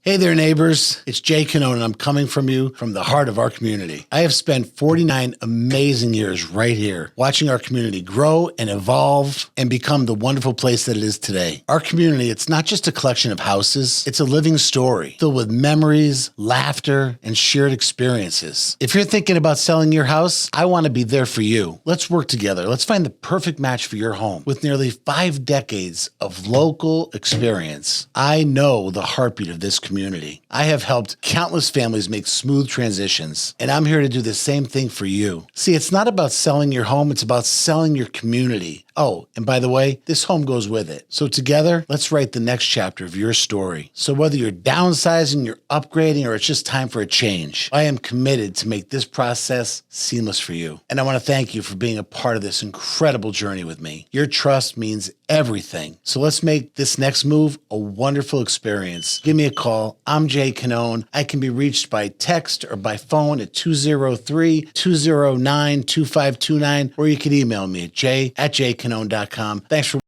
Hey there, neighbors. It's Jay Cannone, and I'm coming from you from the heart of our community. I have spent 49 amazing years right here, watching our community grow and evolve and become the wonderful place that it is today. Our community, it's not just a collection of houses, it's a living story filled with memories, laughter, and shared experiences. If you're thinking about selling your house, I want to be there for you. Let's work together. Let's find the perfect match for your home. With nearly 5 decades of local experience, I know the heartbeat of this community. I have helped countless families make smooth transitions, and I'm here to do the same thing for you. See, it's not about selling your home, it's about selling your community. Oh, and by the way, this home goes with it. So together, let's write the next chapter of your story. So whether you're downsizing, you're upgrading, or it's just time for a change, I am committed to make this process seamless for you. And I want to thank you for being a part of this incredible journey with me. Your trust means everything. So let's make this next move a wonderful experience. Give me a call. I'm Jay Cannone. I can be reached by text or by phone at 203-209-2529, or you can email me at jay@jaycannone.com. Thanks for